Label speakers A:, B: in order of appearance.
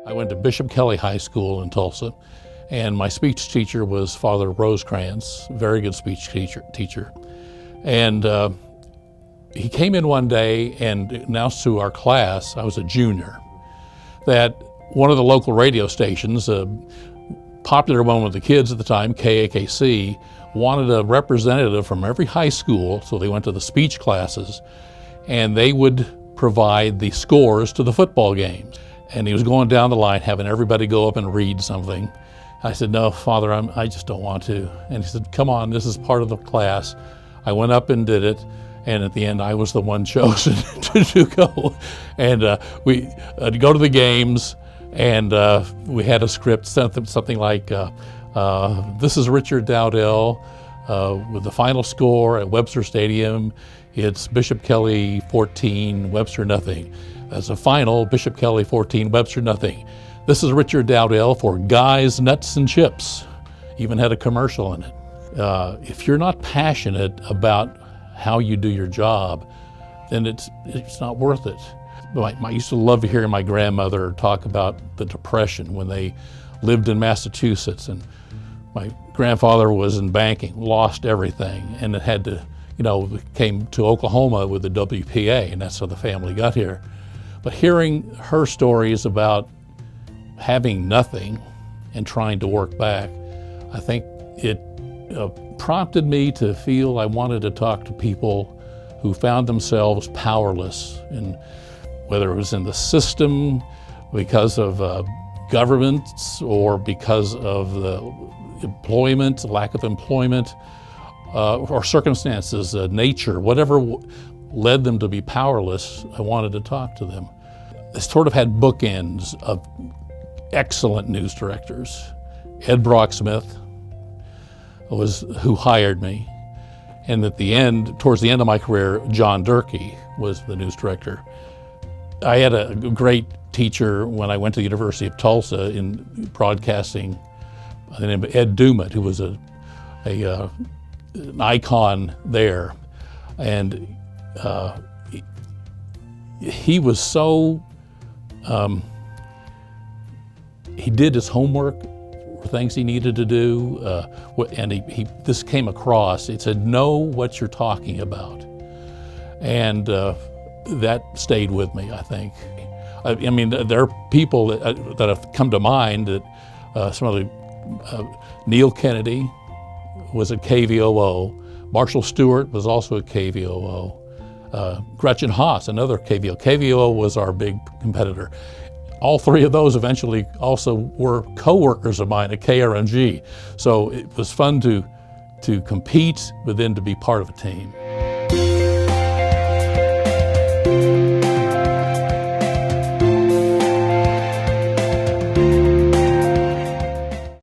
A: I went to Bishop Kelly High School in Tulsa, and my speech teacher was Father Rosecrans, very good speech teacher. And he came in one day and announced to our class, I was a junior, that one of the local radio stations, a popular one with the kids at the time, KAKC, wanted a representative from every high school, so they went to the speech classes, and they would provide the scores to the football games. And he was going down the line, having everybody go up and read something. I said, "No, Father, I just don't want to." And he said, "Come on, this is part of the class." I went up and did it, and at the end, I was the one chosen to go. And we go to the games, and we had a script, something like, "This is Richard Dowdell with the final score at Webster Stadium. It's Bishop Kelly 14, Webster nothing. As a final, Bishop Kelly 14, Webster nothing. This is Richard Dowdell for Guys, Nuts, and Chips." Even had a commercial in it. If you're not passionate about how you do your job, then it's not worth it. I used to love hearing my grandmother talk about the Depression when they lived in Massachusetts, and my grandfather was in banking, lost everything, and it had to, came to Oklahoma with the WPA, and that's how the family got here. But hearing her stories about having nothing and trying to work back, I think it prompted me to feel I wanted to talk to people who found themselves powerless, and whether it was in the system because of governments or because of the employment, lack of employment, or circumstances, nature, whatever led them to be powerless. I wanted to talk to them. I sort of had bookends of excellent news directors. Ed Brocksmith was who hired me, and at the end, towards the end of my career, John Durkee was the news director. I had a great teacher when I went to the University of Tulsa in broadcasting, the name of Ed Dumet, who was an icon there, and he was so he did his homework for things he needed to do, and this came across. It said, "Know what you're talking about," and that stayed with me, I think. I mean, there are people that have come to mind that some of the Neil Kennedy was at KVOO. Marshall Stewart was also at KVOO. Gretchen Haas, another KVOO. KVOO was our big competitor. All three of those eventually also were co-workers of mine at KRMG. So it was fun to compete, but then to be part of a team.